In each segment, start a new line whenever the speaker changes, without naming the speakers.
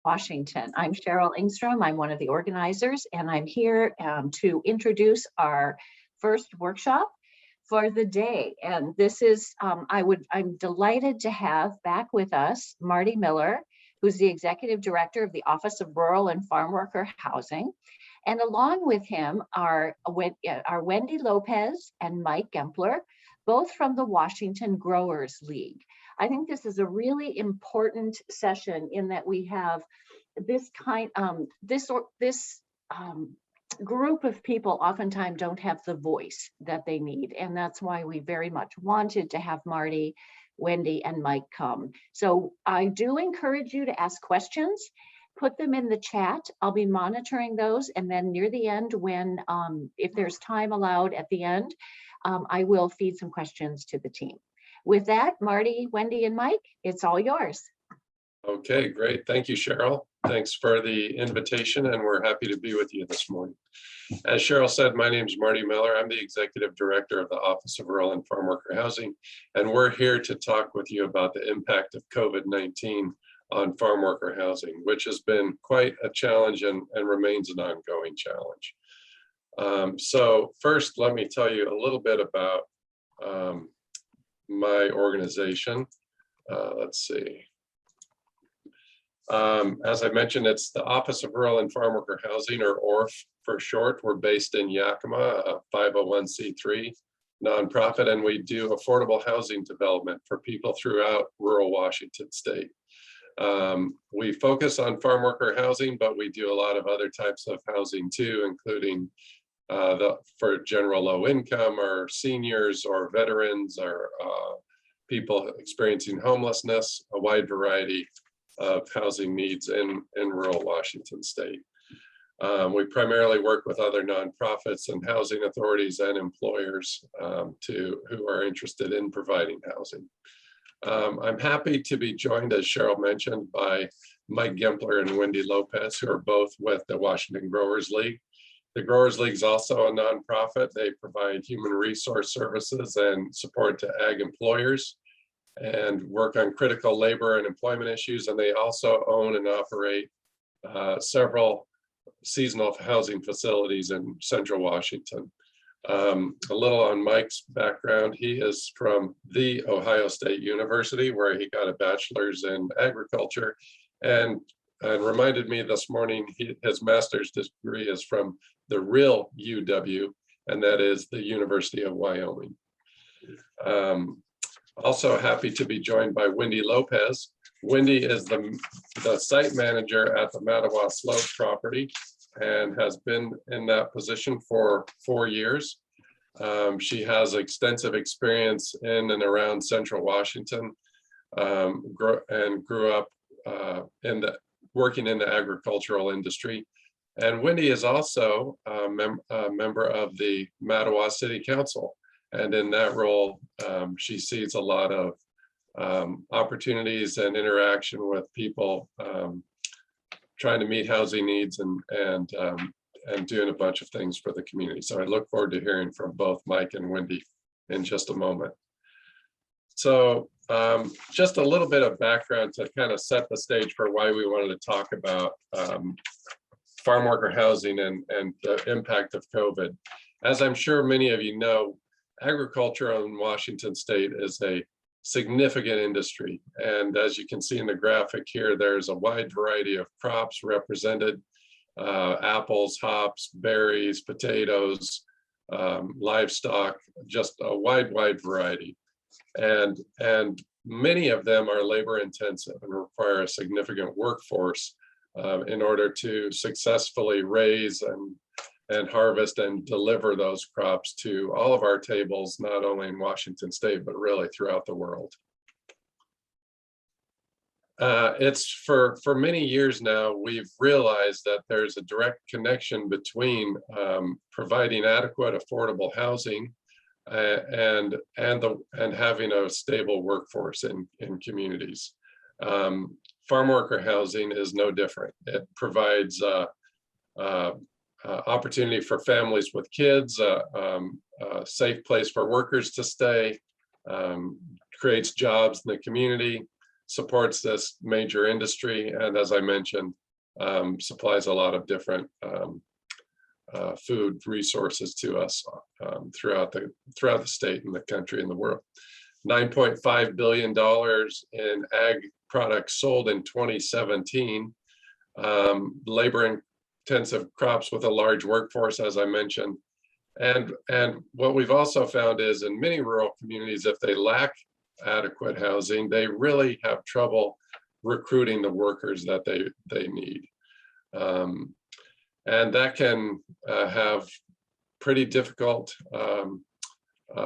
Washington. I'm Cheryl Engstrom. I'm one of the organizers, and I'm here to introduce our first workshop for the day. And this is, I'm delighted to have back with us Marty Miller, who's the Executive Director of the Office of Rural and Farm Worker Housing. And along with him are Wendy Lopez and Mike Gempler, both from the Washington Growers League. I think this is a really important session in that we have this group of people oftentimes don't have the voice that they need. And that's why we very much wanted to have Marty, Wendy, and Mike come. So I do encourage you to ask questions. Put them in the chat. I'll be monitoring those. And then near the end, when if there's time allowed at the end, I will feed some questions to the team. With that, Marty, Wendy, and Mike, it's all yours.
Okay, great. Thank you, Cheryl. Thanks for the invitation, and we're happy to be with you this morning. As Cheryl said, my name is Marty Miller. I'm the Executive Director of the Office of Rural and Farm Worker Housing, and we're here to talk with you about the impact of COVID-19 on farm worker housing, which has been quite a challenge and remains an ongoing challenge. So first, let me tell you a little bit about my organization. Let's see. As I mentioned, it's the Office of Rural and Farm Worker Housing, or ORF for short. We're based in Yakima, a 501c3 nonprofit, and we do affordable housing development for people throughout rural Washington state. We focus on farm worker housing, but we do a lot of other types of housing too, including for general low income, or seniors, or veterans, or people experiencing homelessness, a wide variety of housing needs in rural Washington state. We primarily work with other nonprofits and housing authorities and employers who are interested in providing housing. I'm happy to be joined, as Cheryl mentioned, by Mike Gempler and Wendy Lopez, who are both with the Washington Growers League. The Growers League is also a nonprofit. They provide human resource services and support to ag employers and work on critical labor and employment issues. And they also own and operate several seasonal housing facilities in Central Washington. A little on Mike's background. He is from the Ohio State University, where he got a bachelor's in agriculture, and reminded me this morning his master's degree is from the real UW, and that is the University of Wyoming. Also happy to be joined by Wendy Lopez. Wendy is the site manager at the Mattawa Slope property and has been in that position for 4 years. She has extensive experience in and around Central Washington, and grew up working in the agricultural industry. And Wendy is also a member of the Mattawa City Council. And in that role, she sees a lot of opportunities and interaction with people trying to meet housing needs and doing a bunch of things for the community. So I look forward to hearing from both Mike and Wendy in just a moment. So just a little bit of background to kind of set the stage for why we wanted to talk about farm worker housing and the impact of COVID. As I'm sure many of you know, agriculture in Washington state is a significant industry. And as you can see in the graphic here, there's a wide variety of crops represented: apples, hops, berries, potatoes, livestock, just a wide variety. And many of them are labor intensive and require a significant workforce in order to successfully raise and harvest and deliver those crops to all of our tables, not only in Washington state, but really throughout the world. It's for many years now, we've realized that there's a direct connection between providing adequate, affordable housing and having a stable workforce in communities. Farm worker housing is no different. It provides opportunity for families with kids, a safe place for workers to stay, creates jobs in the community, supports this major industry, and as I mentioned, supplies a lot of different food resources to us throughout the state and the country and the world. $9.5 billion in ag products sold in 2017. Labor-intensive crops with a large workforce, as I mentioned. And what we've also found is in many rural communities, if they lack adequate housing, they really have trouble recruiting the workers that they need. And that can have pretty difficult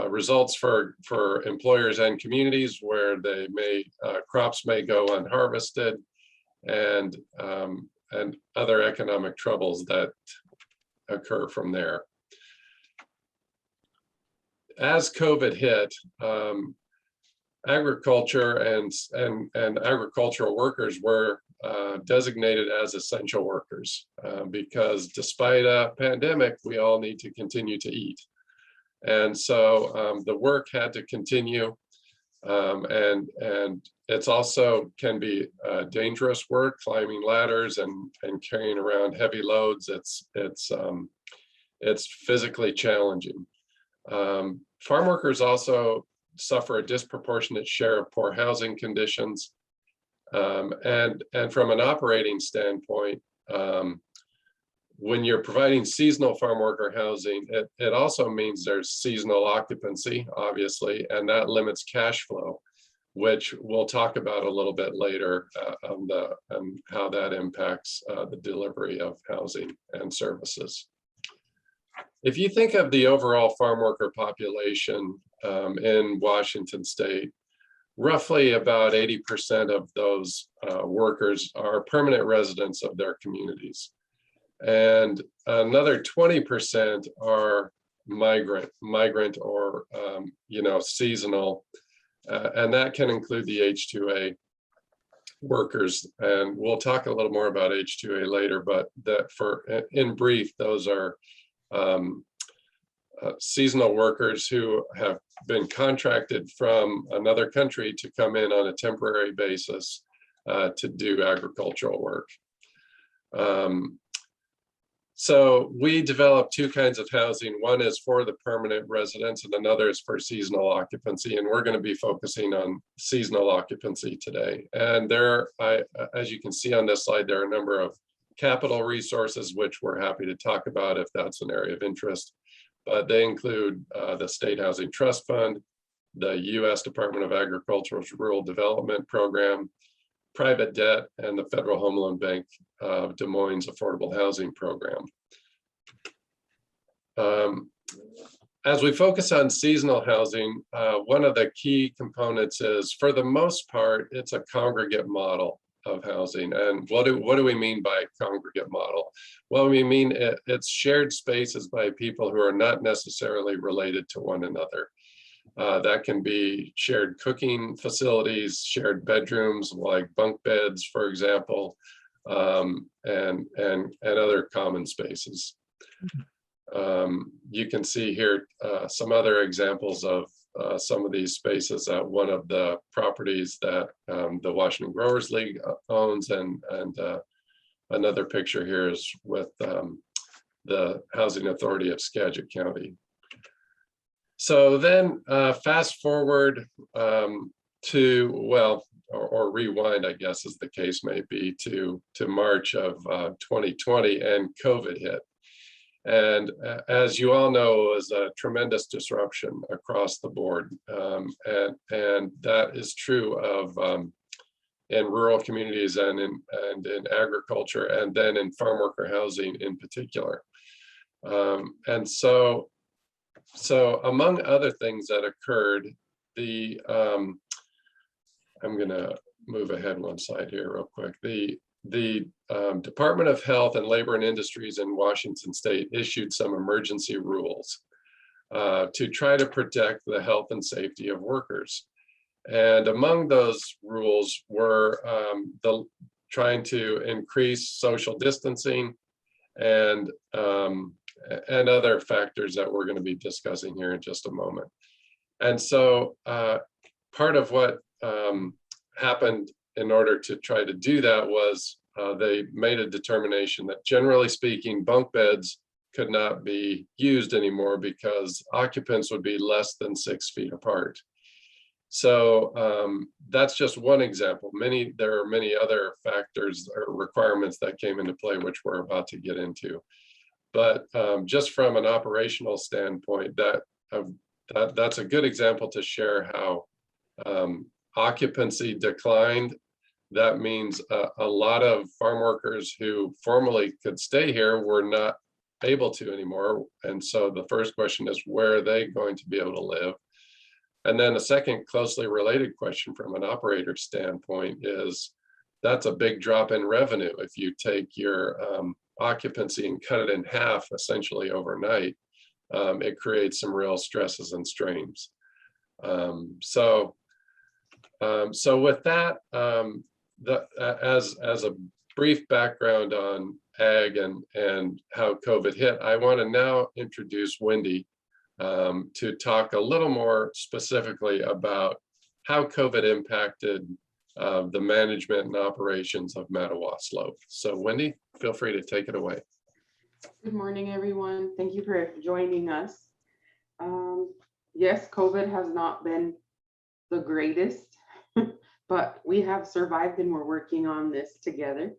results for employers and communities, where crops may go unharvested, and other economic troubles that occur from there. As COVID hit, agriculture and agricultural workers were designated as essential workers because despite a pandemic, we all need to continue to eat. And so the work had to continue, and it's also can be dangerous work, climbing ladders and carrying around heavy loads. It's physically challenging. Farm workers also suffer a disproportionate share of poor housing conditions. And from an operating standpoint, when you're providing seasonal farm worker housing, it also means there's seasonal occupancy, obviously, and that limits cash flow, which we'll talk about a little bit later on how that impacts the delivery of housing and services. If you think of the overall farm worker population in Washington state, roughly about 80% of those workers are permanent residents of their communities. And another 20% are migrant or seasonal, and that can include the H-2A workers. And we'll talk a little more about H-2A later, but in brief, those are seasonal workers who have been contracted from another country to come in on a temporary basis to do agricultural work. So we developed two kinds of housing. One is for the permanent residents and another is for seasonal occupancy. And we're going to be focusing on seasonal occupancy today. And as you can see on this slide, there are a number of capital resources, which we're happy to talk about if that's an area of interest. But they include the State Housing Trust Fund, the U.S. Department of Agriculture's Rural Development Program, private debt, and the Federal Home Loan Bank of Des Moines Affordable Housing Program. As we focus on seasonal housing, one of the key components is, for the most part, it's a congregate model of housing. And what do we mean by congregate model? Well, we mean it's shared spaces by people who are not necessarily related to one another. That can be shared cooking facilities, shared bedrooms like bunk beds, for example, and other common spaces. You can see here some other examples of some of these spaces at one of the properties that the Washington Growers League owns, and another picture here is with the Housing Authority of Skagit County. So then fast forward or rewind, I guess as the case may be, to March of 2020, and COVID hit. And as you all know, it was a tremendous disruption across the board. And that is true of in rural communities and in agriculture, and then in farm worker housing in particular. And so among other things that occurred, I'm going to move ahead one slide here real quick. The Department of Health and Labor and Industries in Washington state issued some emergency rules to try to protect the health and safety of workers. And among those rules were trying to increase social distancing and other factors that we're going to be discussing here in just a moment. And so part of what happened in order to try to do that was they made a determination that generally speaking, bunk beds could not be used anymore because occupants would be less than 6 feet apart. So that's just one example. There are many other factors or requirements that came into play, which we're about to get into. But just from an operational standpoint, that's a good example to share how occupancy declined. That means a lot of farm workers who formerly could stay here were not able to anymore. And so the first question is, where are they going to be able to live? And then a second closely related question from an operator standpoint is, that's a big drop in revenue. If you take your occupancy and cut it in half essentially overnight, it creates some real stresses and strains. So with that, as a brief background on ag and how COVID hit, I want to now introduce Wendy to talk a little more specifically about how COVID impacted the management and operations of Mattawa Slope. So Wendy, feel free to take it away.
Good morning, everyone. Thank you for joining us. Yes, COVID has not been the greatest, but we have survived and we're working on this together.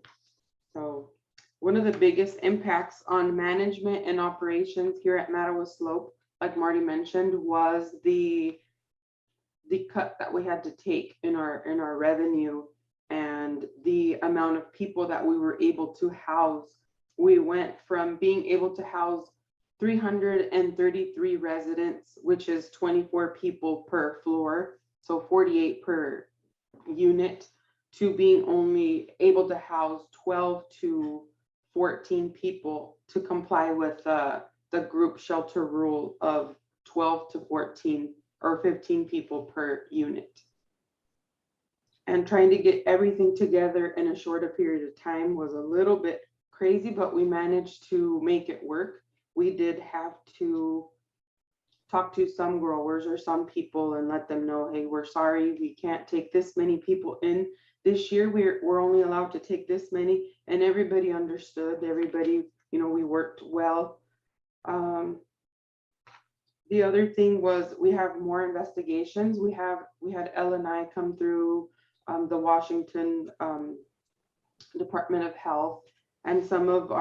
So one of the biggest impacts on management and operations here at Mattawa Slope, like Marty mentioned, was the cut that we had to take in our revenue and the amount of people that we were able to house. We went from being able to house 333 residents, which is 24 people per floor, so 48 per unit, to being only able to house 12 to 14 people to comply with the group shelter rule of 12 to 14 or 15 people per unit. And trying to get everything together in a shorter period of time was a little bit crazy, but we managed to make it work. We did have to talk to some growers or some people and let them know, hey, we're sorry, we can't take this many people in this year. We're only allowed to take this many, and everybody understood. Everybody, we worked well. The other thing was we have more investigations. We had L&I come through the Washington Department of Health, and some of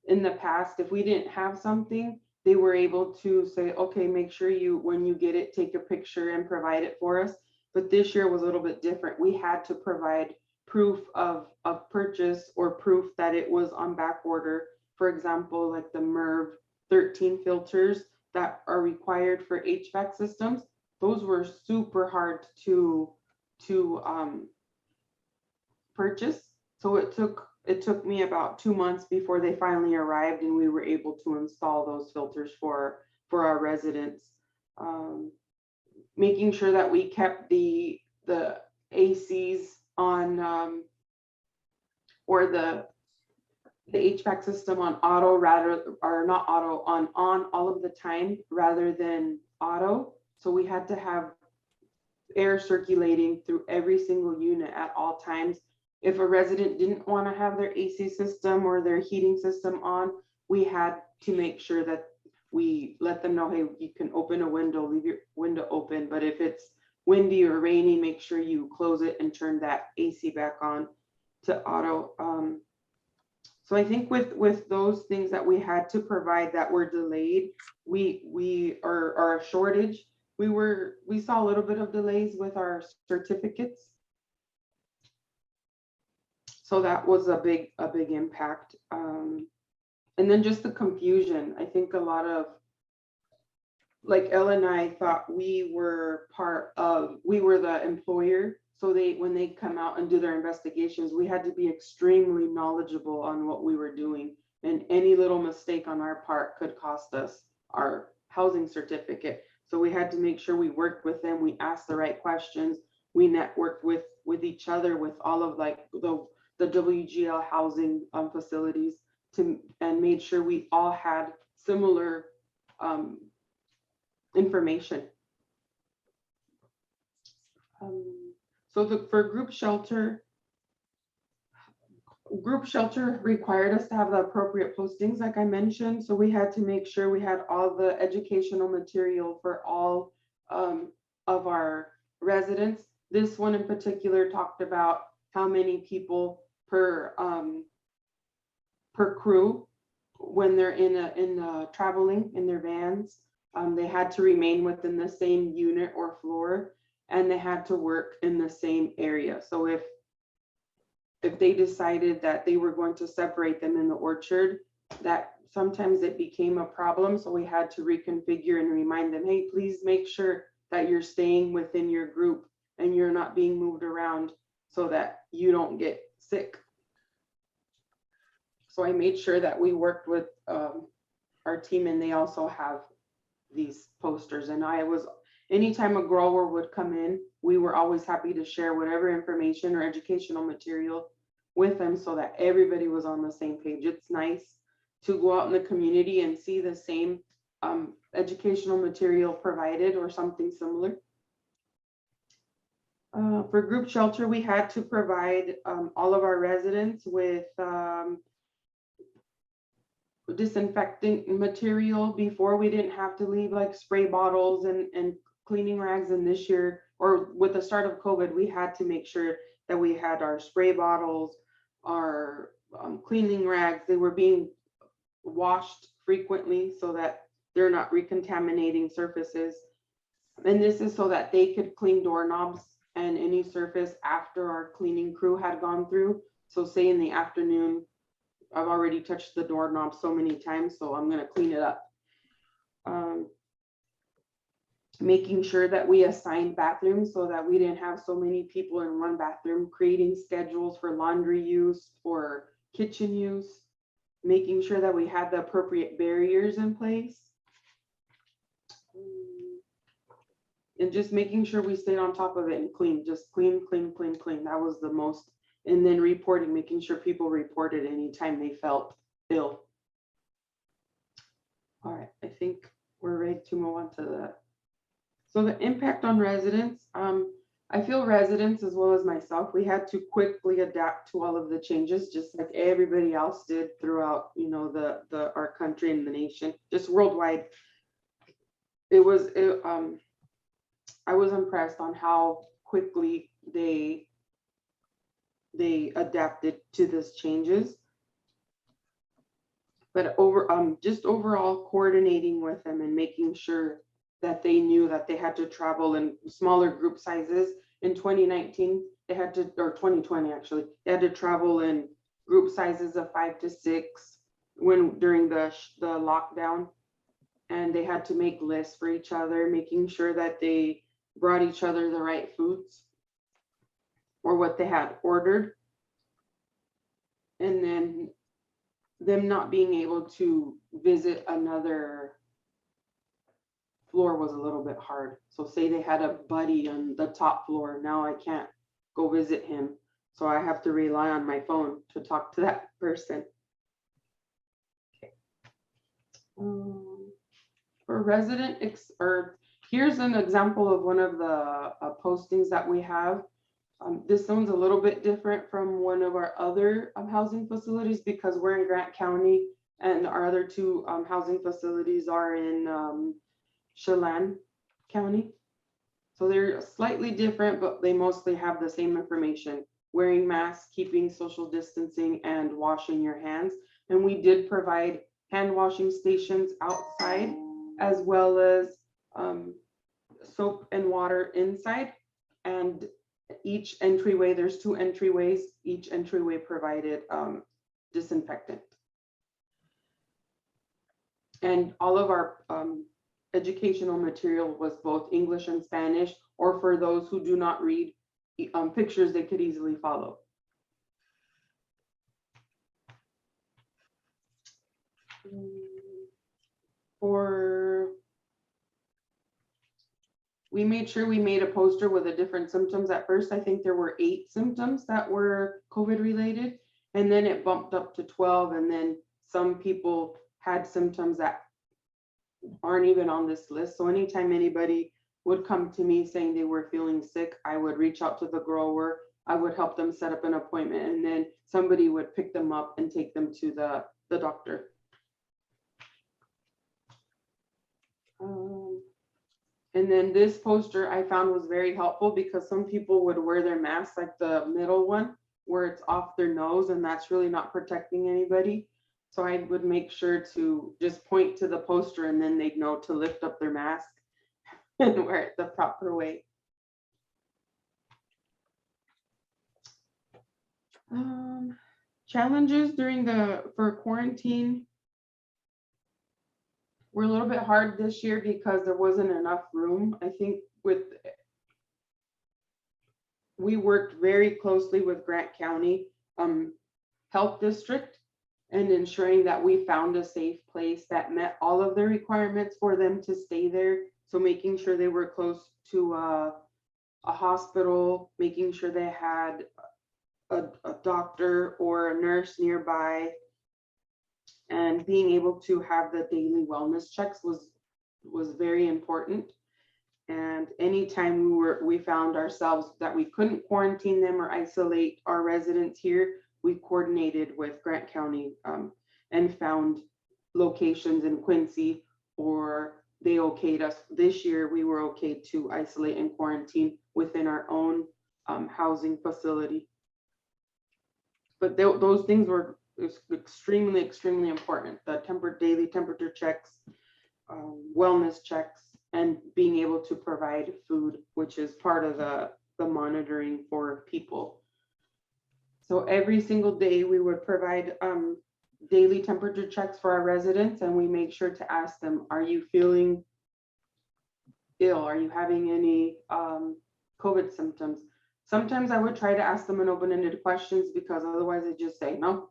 in the past, if we didn't have something, they were able to say, okay, make sure when you get it, take a picture and provide it for us. But this year was a little bit different. We had to provide proof of purchase or proof that it was on back order. For example, like the MERV 13 filters that are required for HVAC systems, those were super hard to purchase. So it took me about 2 months before they finally arrived and we were able to install those filters for our residents. Making sure that we kept the ACs on or the HVAC system on auto on all of the time rather than auto. So we had to have air circulating through every single unit at all times. If a resident didn't want to have their AC system or their heating system on, we had to make sure that we let them know, hey, you can open a window, leave your window open, but if it's windy or rainy, make sure you close it and turn that AC back on to auto. So I think with those things that we had to provide that were delayed, we are a shortage. We saw a little bit of delays with our certificates. So that was a big impact. And then just the confusion. I think a lot of, like Ella and I thought we were the employer. So when they come out and do their investigations, we had to be extremely knowledgeable on what we were doing. And any little mistake on our part could cost us our housing certificate. So we had to make sure we worked with them. We asked the right questions. We networked with each other, with all of like the WGL housing facilities and made sure we all had similar information. So for group shelter required us to have the appropriate postings, like I mentioned. So we had to make sure we had all the educational material for all of our residents. This one in particular talked about how many people per crew when they're in traveling in their vans. They had to remain within the same unit or floor, and they had to work in the same area. So if they decided that they were going to separate them in the orchard, that sometimes it became a problem. So we had to reconfigure and remind them, hey, please make sure that you're staying within your group and you're not being moved around so that you don't get sick. So I made sure that we worked with our team, and they also have these posters. And anytime a grower would come in, we were always happy to share whatever information or educational material with them so that everybody was on the same page. It's nice to go out in the community and see the same educational material provided or something similar. For group shelter, we had to provide all of our residents with disinfectant material. Before, we didn't have to leave like spray bottles and cleaning rags, and this year, or with the start of COVID, we had to make sure that we had our spray bottles, our cleaning rags. They were being washed frequently so that they're not recontaminating surfaces. And this is so that they could clean doorknobs and any surface after our cleaning crew had gone through. So say in the afternoon, I've already touched the doorknob so many times, so I'm going to clean it up. Making sure that we assigned bathrooms so that we didn't have so many people in one bathroom, creating schedules for laundry use, for kitchen use, making sure that we had the appropriate barriers in place, and just making sure we stayed on top of it and clean, just clean. That was the most. And then reporting, making sure people reported anytime they felt ill. All right, I think we're ready to move on to that. So the impact on residents, I feel residents as well as myself, we had to quickly adapt to all of the changes, just like everybody else did throughout, our country and the nation, just worldwide. I was impressed on how quickly they adapted to these changes. But just overall coordinating with them and making sure that they knew that they had to travel in smaller group sizes. In 2019, they had to, or 2020 actually, they had to travel in group sizes of 5 to 6 during the lockdown. And they had to make lists for each other, making sure that they brought each other the right foods or what they had ordered. And then them not being able to visit another floor was a little bit hard. So say they had a buddy on the top floor, now I can't go visit him. So I have to rely on my phone to talk to that person. Okay. For resident, here's an example of one of the postings that we have. This one's a little bit different from one of our other housing facilities because we're in Grant County and our other two housing facilities are in Chelan County. So they're slightly different, but they mostly have the same information: wearing masks, keeping social distancing, and washing your hands. And we did provide hand washing stations outside, as well as soap and water inside. And each entryway, there's 2 entryways, each entryway provided disinfectant. And all of our educational material was both English and Spanish, or for those who do not read pictures, they could easily follow. We made sure we made a poster with the different symptoms. At first, I think there were 8 symptoms that were COVID related, and then it bumped up to 12. And then some people had symptoms that aren't even on this list. So anytime anybody would come to me saying they were feeling sick, I would reach out to the grower. I would help them set up an appointment, and then somebody would pick them up and take them to the doctor. And then this poster I found was very helpful because some people would wear their mask, like the middle one, where it's off their nose, and that's really not protecting anybody. So I would make sure to just point to the poster, and then they'd know to lift up their mask and wear it the proper way. Challenges for quarantine were a little bit hard this year because there wasn't enough room. I think we worked very closely with Grant County Health District and ensuring that we found a safe place that met all of the requirements for them to stay there. So making sure they were close to a hospital, making sure they had a doctor or a nurse nearby, and being able to have the daily wellness checks was very important. And anytime we found ourselves that we couldn't quarantine them or isolate our residents here, we coordinated with Grant County and found locations in Quincy, or they okayed us. This year we were okay to isolate and quarantine within our own housing facility. But those things were extremely, extremely important. The daily temperature checks, wellness checks, and being able to provide food, which is part of the monitoring for people. So every single day we would provide daily temperature checks for our residents, and we make sure to ask them, are you feeling ill? Are you having any COVID symptoms? Sometimes I would try to ask them an open-ended questions because otherwise they just say, no,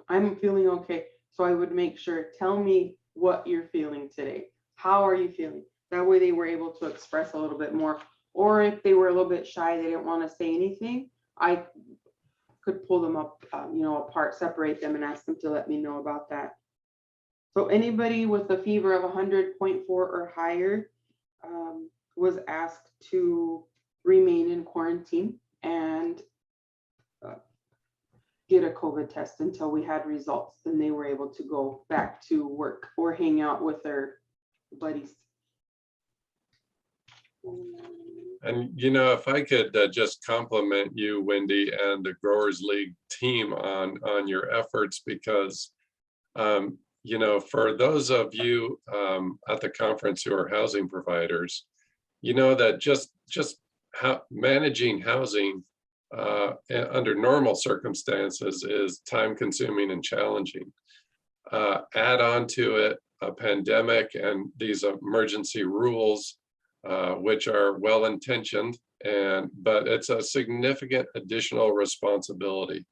I'm feeling okay. So I would make sure, tell me what you're feeling today. How are you feeling? That way they were able to express a little bit more. Or if they were a little bit shy, they didn't want to say anything, I could pull them up, apart, separate them, and ask them to let me know about that. So anybody with a fever of 100.4 or higher was asked to remain in quarantine and get a COVID test until we had results. Then they were able to go back to work or hang out with their buddies.
And, if I could just compliment you, Wendy, and the Growers League team on your efforts, because, for those of you at the conference who are housing providers, that just managing housing under normal circumstances is time consuming and challenging. Add on to it a pandemic and these emergency rules, which are well-intentioned, but it's a significant additional responsibility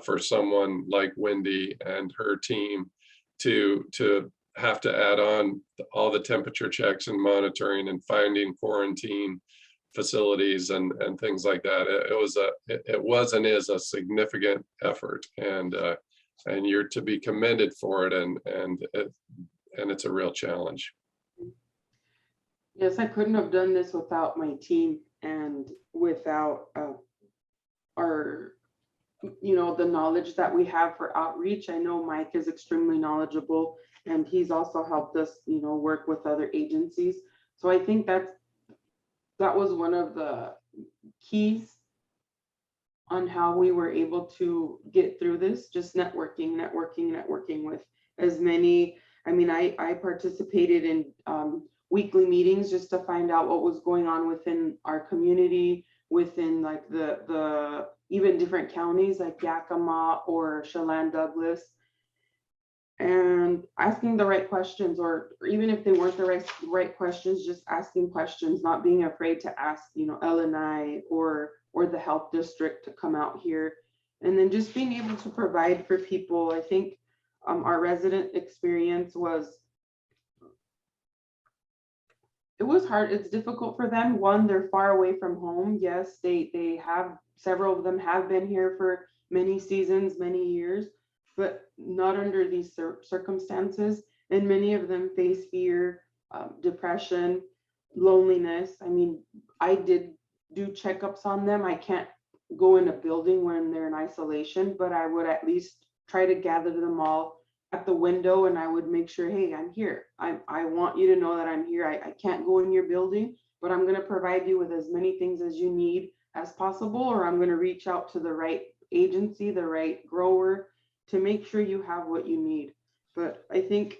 for someone like Wendy and her team to have to add on all the temperature checks and monitoring and finding quarantine facilities and things like that. It was and is a significant effort, and you're to be commended for it, and it's a real challenge.
Yes, I couldn't have done this without my team and without our, the knowledge that we have for outreach. I know Mike is extremely knowledgeable, and he's also helped us, work with other agencies. So I think that was one of the keys on how we were able to get through this, just networking with as many. I participated in weekly meetings just to find out what was going on within our community, within like the even different counties like Yakima or Chelan Douglas, and asking the right questions, or even if they weren't the right questions, just asking questions, not being afraid to ask, LNI or the health district to come out here, and then just being able to provide for people. I think our resident experience it was hard. It's difficult for them. One, they're far away from home. Yes, they have, several of them have been here for many seasons, many years, but not under these circumstances. And many of them face fear, depression, loneliness. I mean, I did do checkups on them. I can't go in a building when they're in isolation, but I would at least try to gather them all at the window, and I would make sure, hey, I'm here. I want you to know that I'm here. I can't go in your building, but I'm going to provide you with as many things as you need as possible, or I'm going to reach out to the right agency, the right grower, to make sure you have what you need. But I think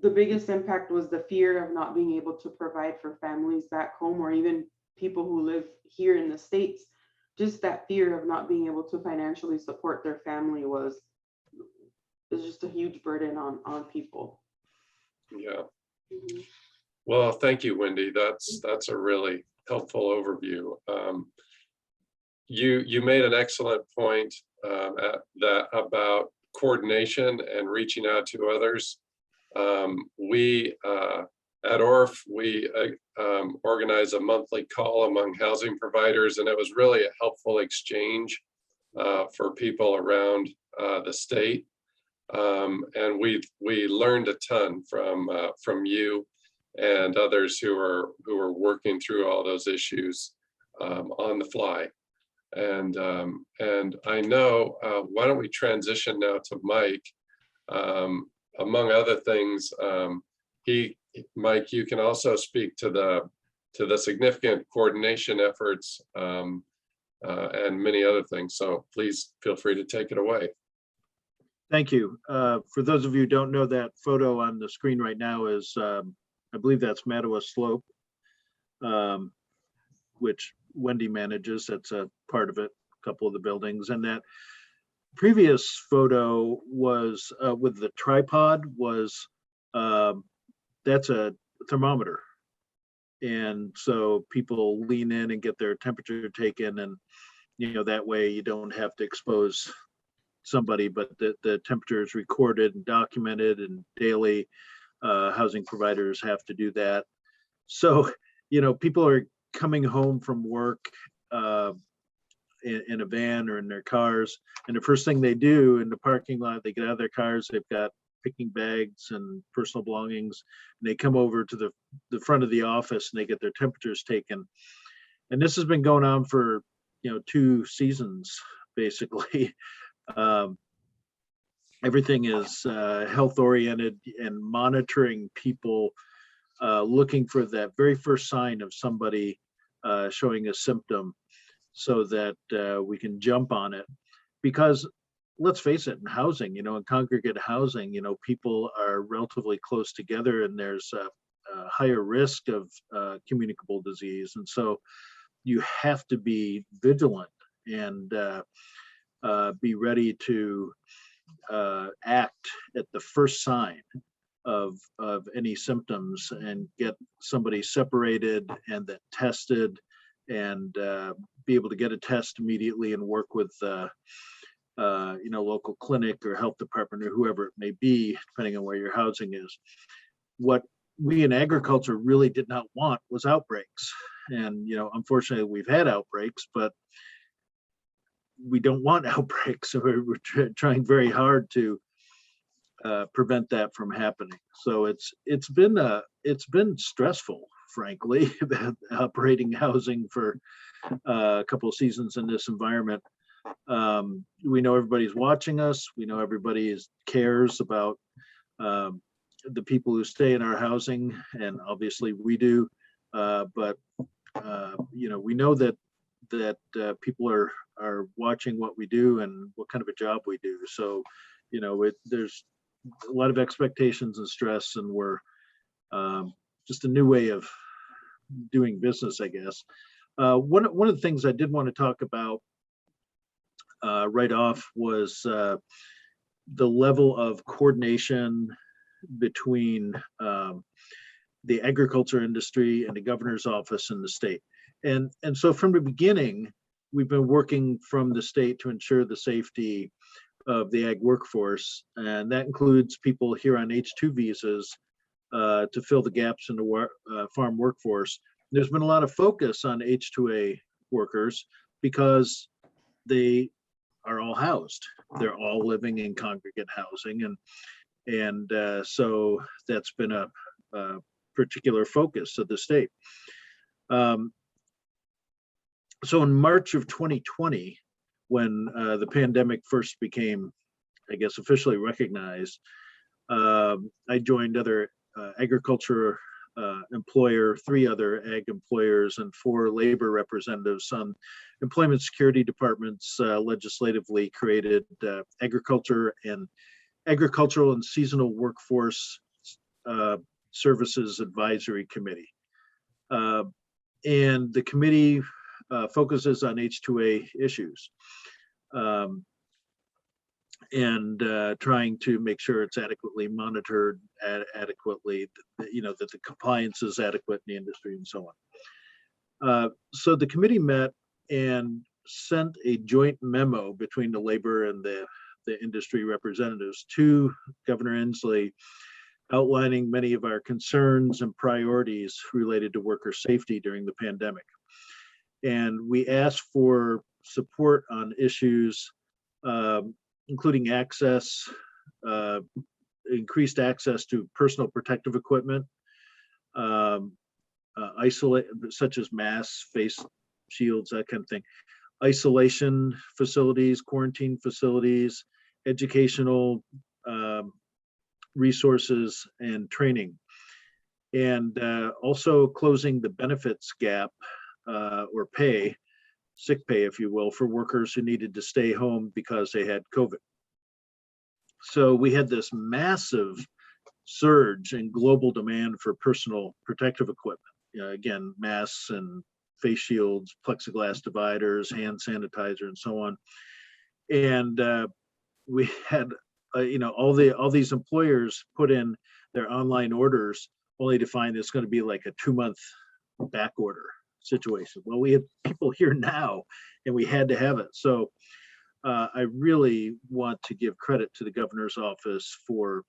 the biggest impact was the fear of not being able to provide for families back home, or even people who live here in the States. Just that fear of not being able to financially support their family was just a huge burden on people.
Yeah.
Mhm.
Well, thank you, Wendy. That's a really helpful overview. You made an excellent point about coordination and reaching out to others. We at ORF, we organize a monthly call among housing providers, and it was really a helpful exchange for people around the state. And we learned a ton from you and others who are working through all those issues on the fly. And I know, why don't we transition now to Mike? Among other things, Mike, you can also speak to the significant coordination efforts and many other things. So please feel free to take it away.
Thank you. For those of you who don't know, that photo on the screen right now is, I believe that's Mattawa Slope, which Wendy manages. That's a part of it, a couple of the buildings. And that previous photo was with the tripod was, that's a thermometer. And so people lean in and get their temperature taken, and that way you don't have to expose somebody, but the temperature is recorded and documented, and daily housing providers have to do that. So people are coming home from work in a van or in their cars, and the first thing they do in the parking lot, they get out of their cars, they've got picking bags and personal belongings, and they come over to the front of the office and they get their temperatures taken. And this has been going on for 2 seasons basically. Everything is health oriented and monitoring people, looking for that very first sign of somebody showing a symptom, so that we can jump on it. Because let's face it, in housing, in congregate housing, people are relatively close together, and there's a higher risk of communicable disease. And so you have to be vigilant and be ready to act at the first sign of any symptoms, and get somebody separated and then tested, and be able to get a test immediately and work with local clinic or health department or whoever it may be, depending on where your housing is. What we in agriculture really did not want was outbreaks. And unfortunately we've had outbreaks, but we don't want outbreaks. So we're trying very hard to prevent that from happening. So it's been stressful, frankly, operating housing for a couple of seasons in this environment. We know everybody's watching us. We know everybody cares about the people who stay in our housing, and obviously we do. But we know that people are watching what we do and what kind of a job we do. So, there's a lot of expectations and stress, and we're just a new way of doing business, I guess. One of the things I did want to talk about right off was the level of coordination between the agriculture industry and the governor's office in the state. And so from the beginning, we've been working from the state to ensure the safety of the ag workforce, and that includes people here on H-2 visas to fill the gaps in the farm workforce. There's been a lot of focus on H-2A workers because they are all housed. They're all living in congregate housing, and so that's been a particular focus of the state. So in March of 2020, when the pandemic first became, I guess, officially recognized, I joined other agriculture employer, 3 other ag employers, and 4 labor representatives on employment security departments legislatively created agricultural and seasonal workforce services advisory committee. And the committee focuses on H-2A issues. And trying to make sure it's adequately monitored, adequately, that the compliance is adequate in the industry and so on. So the committee met and sent a joint memo between the labor and the industry representatives to Governor Inslee, outlining many of our concerns and priorities related to worker safety during the pandemic. And we asked for support on issues including access, increased access to personal protective equipment, isolate, such as masks, face shields, that kind of thing, isolation facilities, quarantine facilities, educational resources, and training. And also closing the benefits gap or pay, sick pay, if you will, for workers who needed to stay home because they had COVID. So we had this massive surge in global demand for personal protective equipment. Again, masks and face shields, plexiglass dividers, hand sanitizer, and so on. And we had, all these employers put in their online orders only to find it's going to be like a 2-month back order situation. Well, we have people here now and we had to have it. So I really want to give credit to the governor's office for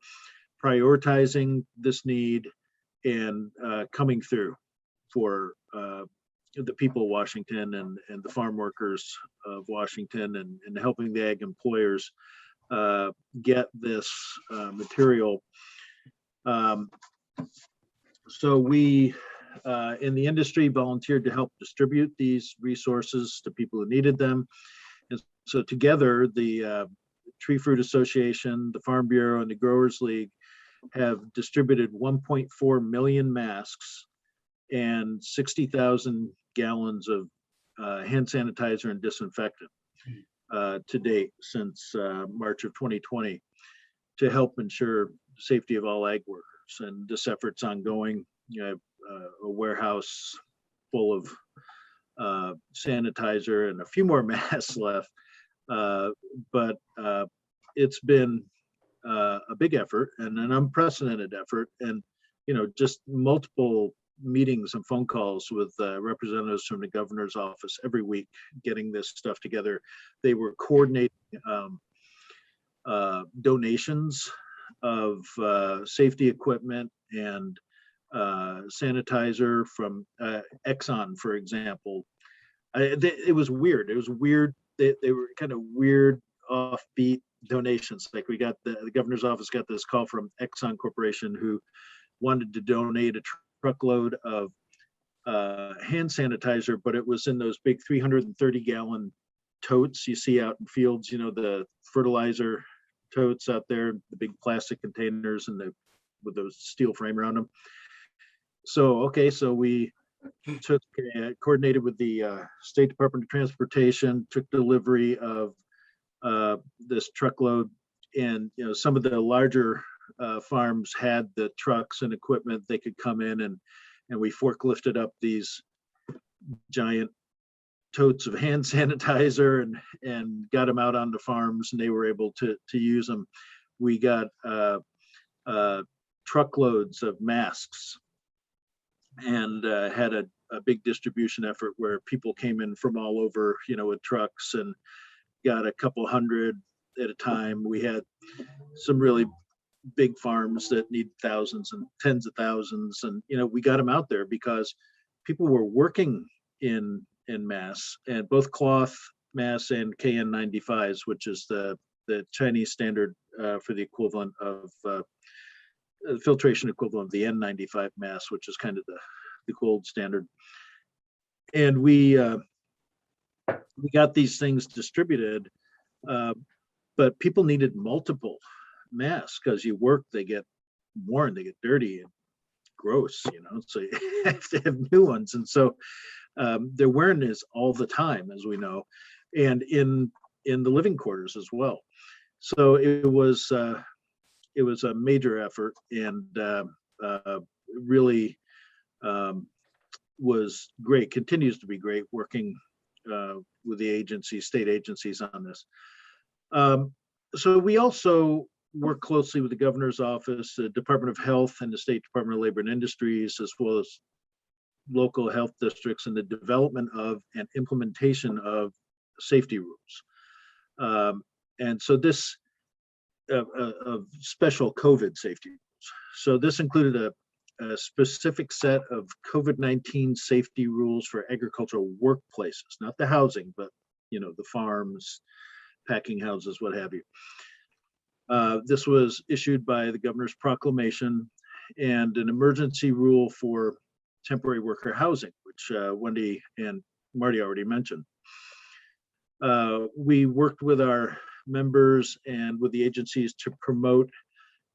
prioritizing this need and coming through for the people of Washington and the farm workers of Washington and helping the ag employers get this material. So we in the industry volunteered to help distribute these resources to people who needed them. And so together, the Tree Fruit Association, the Farm Bureau, and the Growers League have distributed 1.4 million masks and 60,000 gallons of hand sanitizer and disinfectant to date since March of 2020 to help ensure safety of all ag workers. And this effort's ongoing. A warehouse full of sanitizer and a few more masks left, but it's been a big effort and an unprecedented effort, and just multiple meetings and phone calls with representatives from the governor's office every week, getting this stuff together. They were coordinating donations of safety equipment and sanitizer from Exxon, for example. It was weird. It was weird. They were kind of weird, offbeat donations. Like we got the governor's office got this call from Exxon Corporation, who wanted to donate a truckload of hand sanitizer, but it was in those big 330-gallon totes you see out in fields. The fertilizer totes out there, the big plastic containers and with those steel frame around them. So we took coordinated with the State Department of Transportation, took delivery of this truckload, and some of the larger farms had the trucks and equipment. They could come in and we forklifted up these giant totes of hand sanitizer and got them out on the farms, and they were able to use them. We got truckloads of masks and had a big distribution effort where people came in from all over, with trucks, and got a couple hundred at a time. We had some really big farms that need thousands and tens of thousands, and we got them out there because people were working in mass, and both cloth masks and KN95s, which is the Chinese standard for the equivalent of filtration equivalent of the N95 mask, which is kind of the gold standard. And we got these things distributed, but people needed multiple masks because you work, they get worn, they get dirty and gross, so you have to have new ones. And so they're wearing this all the time, as we know, and in the living quarters as well. So it was a major effort, and really was great, continues to be great, working with the agencies, state agencies on this. So we also work closely with the governor's office, the Department of Health, and the State Department of Labor and Industries, as well as local health districts, in the development of and implementation of safety rules. And so this of special COVID safety rules. So this included a specific set of COVID-19 safety rules for agricultural workplaces, not the housing, but the farms, packing houses, what have you. This was issued by the governor's proclamation, and an emergency rule for temporary worker housing, which Wendy and Marty already mentioned. We worked with our members and with the agencies to promote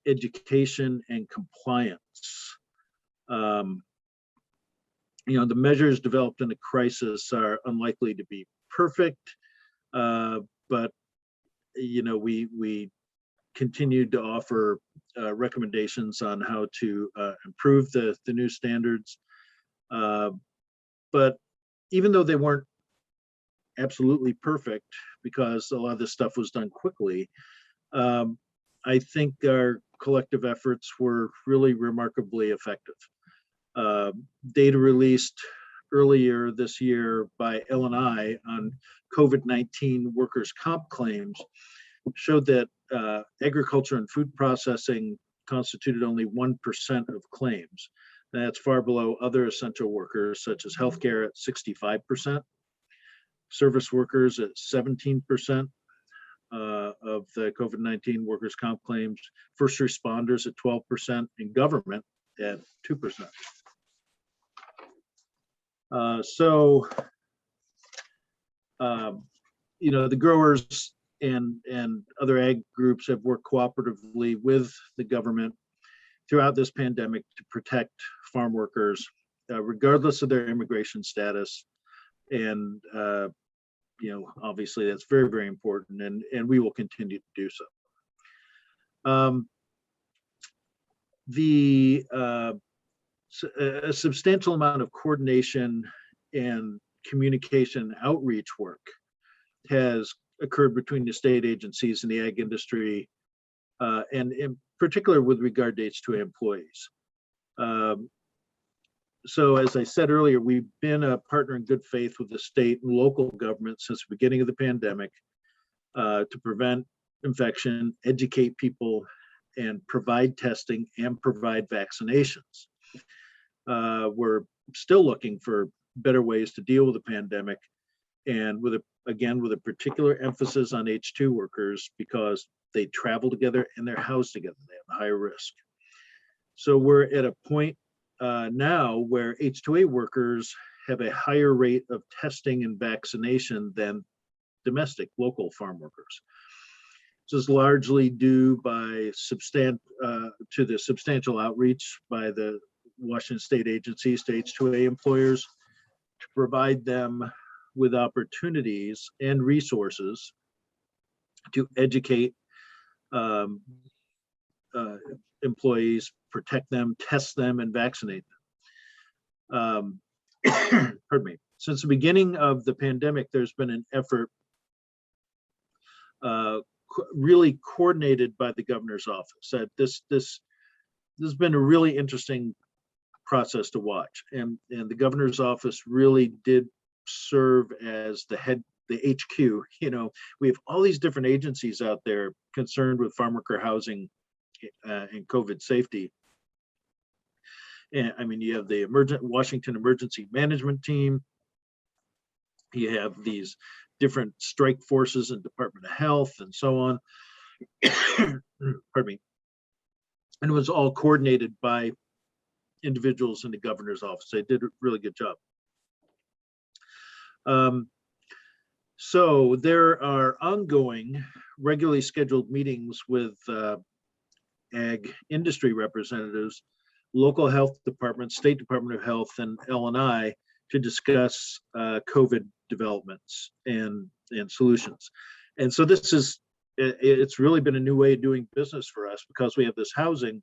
education and compliance. The measures developed in a crisis are unlikely to be perfect, but we continued to offer recommendations on how to improve the new standards. But even though they weren't absolutely perfect, because a lot of this stuff was done quickly, I think our collective efforts were really remarkably effective. Data released earlier this year by L&I on COVID-19 workers' comp claims showed that agriculture and food processing constituted only 1% of claims. That's far below other essential workers, such as healthcare at 65%, service workers at 17% of the COVID-19 workers' comp claims, first responders at 12%, and government at 2%. The growers and other ag groups have worked cooperatively with the government throughout this pandemic to protect farm workers, regardless of their immigration status. And, obviously that's very, very important, and we will continue to do so. A substantial amount of coordination and communication outreach work has occurred between the state agencies and the ag industry, and in particular with regard to H-2A employees. So as I said earlier, we've been a partner in good faith with the state and local government since the beginning of the pandemic to prevent infection, educate people, and provide testing and provide vaccinations. We're still looking for better ways to deal with the pandemic, and with a particular emphasis on H-2 workers, because they travel together and they're housed together. They have a higher risk. So we're at a point now where H-2A workers have a higher rate of testing and vaccination than domestic local farm workers. This is largely due to the substantial outreach by the Washington state agencies to H-2A employers to provide them with opportunities and resources to educate employees, protect them, test them, and vaccinate them. Pardon me. Since the beginning of the pandemic, there's been an effort really coordinated by the governor's office. This has been a really interesting process to watch, and the governor's office really did serve as the HQ. We have all these different agencies out there concerned with farm worker housing and COVID safety. And you have the Washington Emergency Management Team. You have these different strike forces and Department of Health and so on. Pardon me. And it was all coordinated by individuals in the governor's office. They did a really good job. So there are ongoing, regularly scheduled meetings with ag industry representatives, local health departments, State Department of Health, and L&I to discuss COVID developments and solutions. And so this is, it's really been a new way of doing business for us because we have this housing.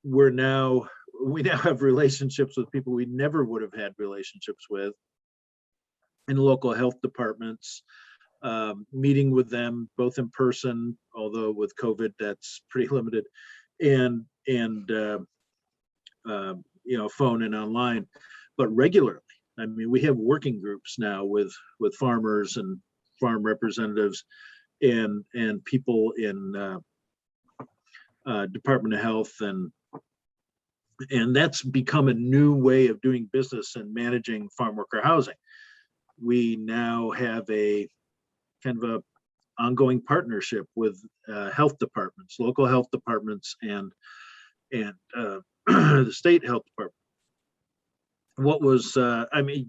We now have relationships with people we never would have had relationships with in local health departments, meeting with them both in person, although with COVID that's pretty limited, and phone and online, but regularly. I mean, we have working groups now with farmers and farm representatives and people in Department of Health, and that's become a new way of doing business and managing farm worker housing. We now have a kind of a ongoing partnership with health departments, local health departments, and the state health department. What was,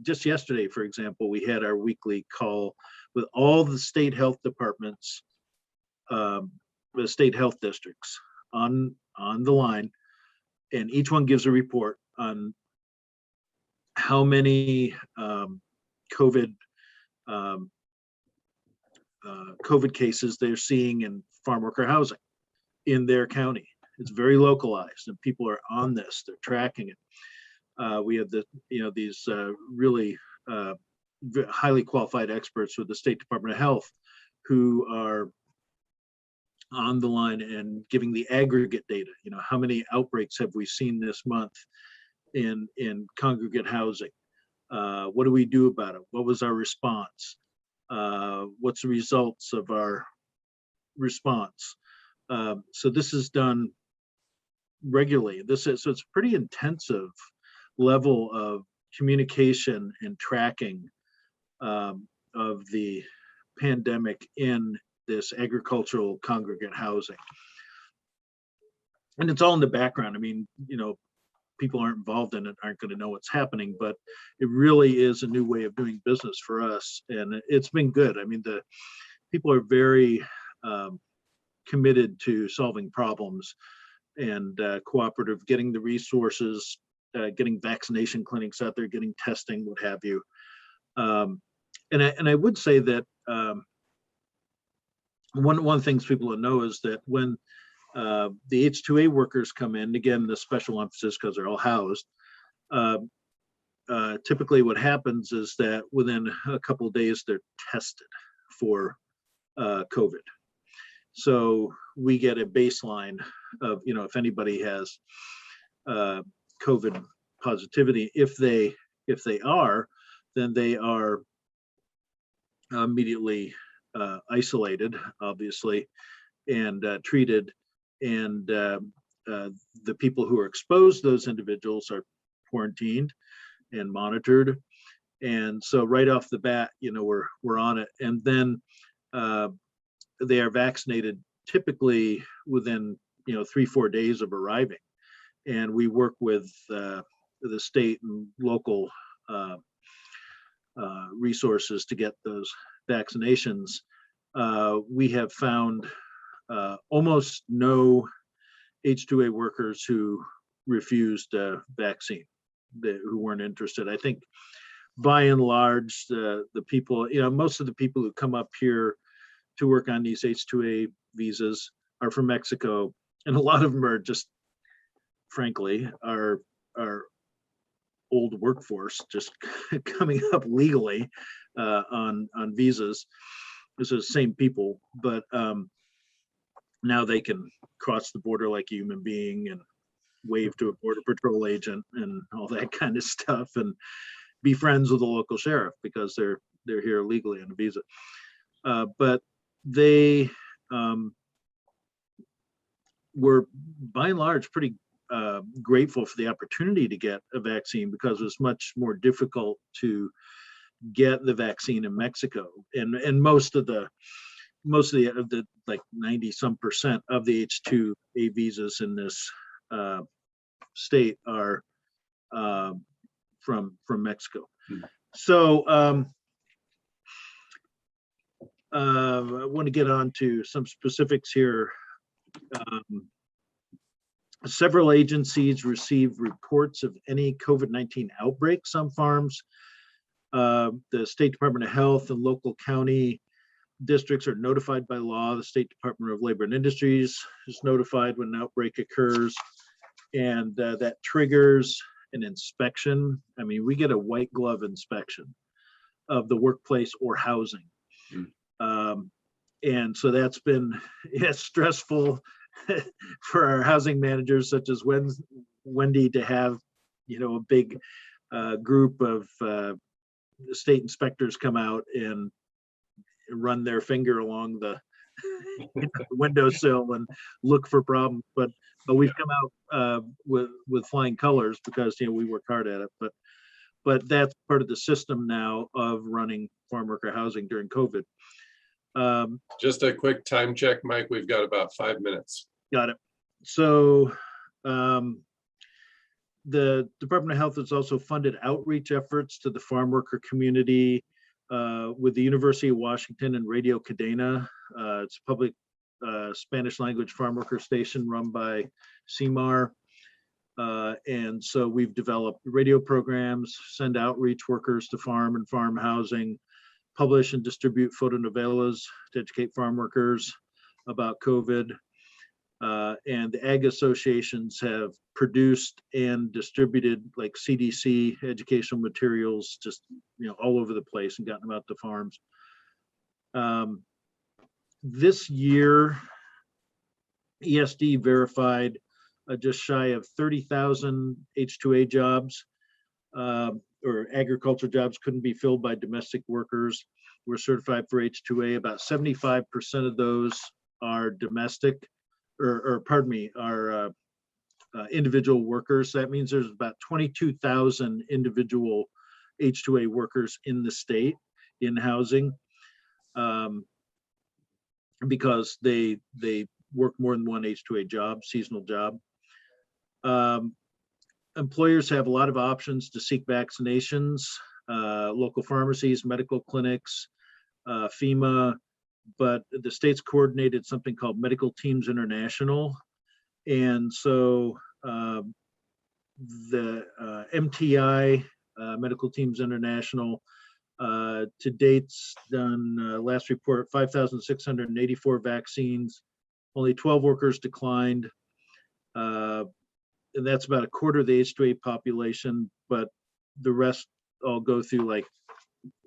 just yesterday, for example, we had our weekly call with all the state health departments, the state health districts on the line, and each one gives a report on how many COVID cases they're seeing in farm worker housing in their county. It's very localized, and people are on this. They're tracking it. We have these really highly qualified experts with the State Department of Health who are on the line and giving the aggregate data. How many outbreaks have we seen this month in congregate housing? What do we do about it? What was our response? What's the results of our response? So this is done regularly. So it's a pretty intensive level of communication and tracking of the pandemic in this agricultural congregate housing. And it's all in the background. I mean, people aren't involved in it aren't going to know what's happening, but it really is a new way of doing business for us, and it's been good. I mean, the people are very committed to solving problems and cooperative, getting the resources, getting vaccination clinics out there, getting testing, what have you. And I would say that one of the things people don't know is that when the H2A workers come in, again, the special emphasis because they're all housed, typically what happens is that within a couple of days, they're tested for COVID. So we get a baseline of, if anybody has COVID positivity. If they are, then they are immediately isolated, obviously, and treated. And the people who are exposed, those individuals are quarantined and monitored. And so right off the bat, we're on it. And then they are vaccinated typically within 3-4 days of arriving. And we work with the state and local resources to get those vaccinations. We have found almost no H2A workers who refused vaccine, who weren't interested. I think by and large, the people, most of the people who come up here to work on these H2A visas are from Mexico, and a lot of them are just, frankly, our old workforce just coming up legally on visas. This is the same people, but now they can cross the border like a human being and wave to a border patrol agent and all that kind of stuff, and be friends with the local sheriff because they're here legally on a visa. But they were by and large pretty grateful for the opportunity to get a vaccine because it was much more difficult to get the vaccine in Mexico. And most of the most of the like 90% of the H-2A visas in this state are from Mexico. So I want to get on to some specifics here. Several agencies receive reports of any COVID-19 outbreaks on farms. The State Department of Health and local county districts are notified by law. The State Department of Labor and Industries is notified when an outbreak occurs, and that triggers an inspection. I mean, we get a white glove inspection of the workplace or housing. And so that's been stressful for our housing managers, such as Wendy, to have, a big group of state inspectors come out and run their finger along the windowsill and look for problems. But we've come out with flying colors because we work hard at it. But that's part of the system now of running farm worker housing during COVID.
Just a quick time check, Mike. We've got about 5 minutes.
Got it. So the Department of Health has also funded outreach efforts to the farm worker community with the University of Washington and Radio Cadena. It's a public Spanish language farm worker station run by CMAR. And so we've developed radio programs, send outreach workers to farm and farm housing, publish and distribute photonovelas to educate farm workers about COVID. And the ag associations have produced and distributed like CDC educational materials, just all over the place, and gotten them out to farms. This year, ESD verified just shy of 30,000 H-2A jobs, or agriculture jobs couldn't be filled by domestic workers. We're certified for H-2A. About 75% of those are domestic, are individual workers. That means there's about 22,000 individual H-2A workers in the state in housing, because they work more than one H-2A job, seasonal job. Employers have a lot of options to seek vaccinations, local pharmacies, medical clinics, FEMA, but the state's coordinated something called Medical Teams International. And so the MTI, Medical Teams International, to date's done, last report, 5,684 vaccines, only 12 workers declined. And that's about a quarter of the H-2A population, but the rest all go through like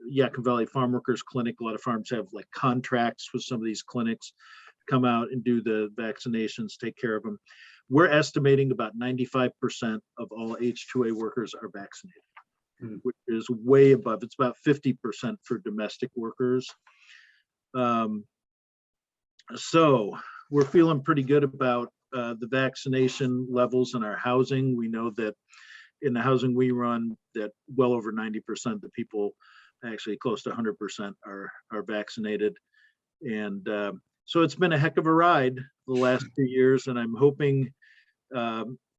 Yakima Valley Farm Workers Clinic. A lot of farms have like contracts with some of these clinics, come out and do the vaccinations, take care of them. We're estimating about 95% of all H-2A workers are vaccinated, which is way above. It's about 50% for domestic workers. So we're feeling pretty good about the vaccination levels in our housing. We know that in the housing we run, that well over 90% of the people, actually close to 100%, are vaccinated. And so it's been a heck of a ride the last 2 years, and I'm hoping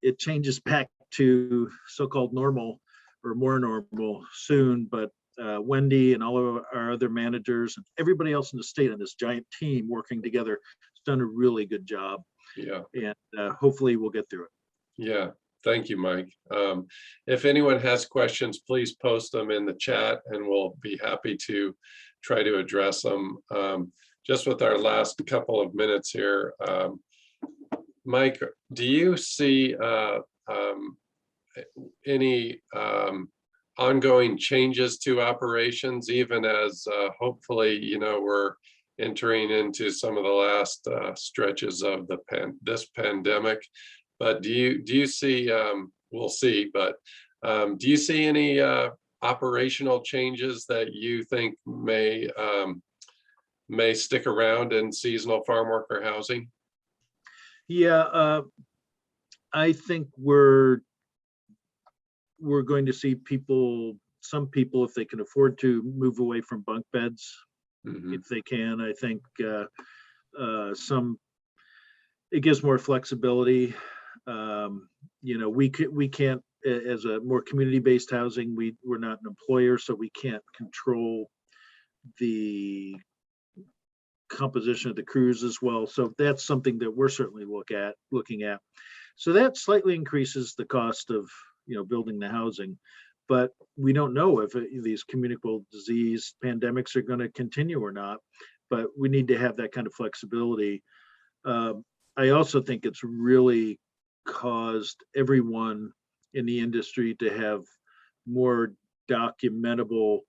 it changes back to so-called normal or more normal soon. But Wendy and all of our other managers and everybody else in the state on this giant team working together has done a really good job.
Yeah.
And hopefully we'll get through it.
Yeah. Thank you, Mike. If anyone has questions, please post them in the chat and we'll be happy to try to address them. Just with our last couple of minutes here, Mike, do you see any ongoing changes to operations, even as hopefully, we're entering into some of the last stretches of this pandemic? But do you see, we'll see, but do you see any operational changes that you think may stick around in seasonal farm worker housing?
Yeah, I think we're going to see some people, if they can afford to, move away from bunk beds
Mhm.
if they can. I think it gives more flexibility. We can't, as a more community-based housing, we're not an employer, so we can't control the composition of the crews as well. So that's something that we're certainly looking at. So that slightly increases the cost of, building the housing. But we don't know if these communicable disease pandemics are going to continue or not. But we need to have that kind of flexibility. I also think it's really caused everyone in the industry to have more documentable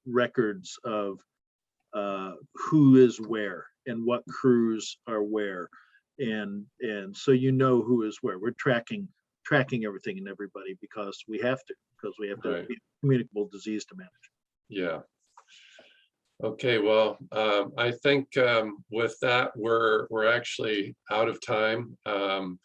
records of who is where and what crews are where, and so who is where. We're tracking everything and everybody because we have to
Right.
be communicable disease to manage.
Yeah. Okay, well, I think with that, we're actually out of time. I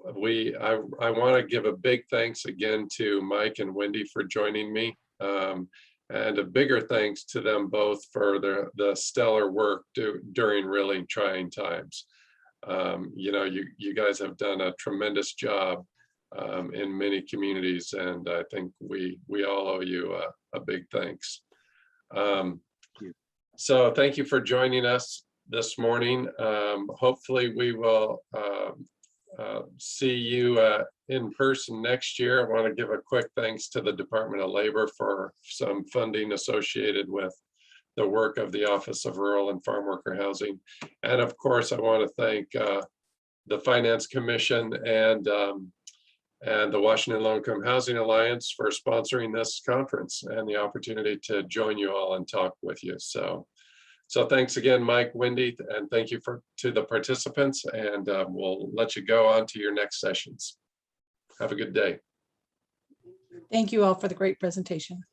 want to give a big thanks again to Mike and Wendy for joining me, and a bigger thanks to them both for the stellar work during really trying times. You guys have done a tremendous job in many communities, and I think we all owe you a big thanks. So thank you for joining us this morning. Hopefully we will see you in person next year. I want to give a quick thanks to the Department of Labor for some funding associated with the work of the Office of Rural and Farm Worker Housing. And of course, I want to thank the Finance Commission and the Washington Low Income Housing Alliance for sponsoring this conference and the opportunity to join you all and talk with you. So thanks again, Mike, Wendy, and thank you to the participants, and we'll let you go on to your next sessions. Have a good day.
Thank you all for the great presentation.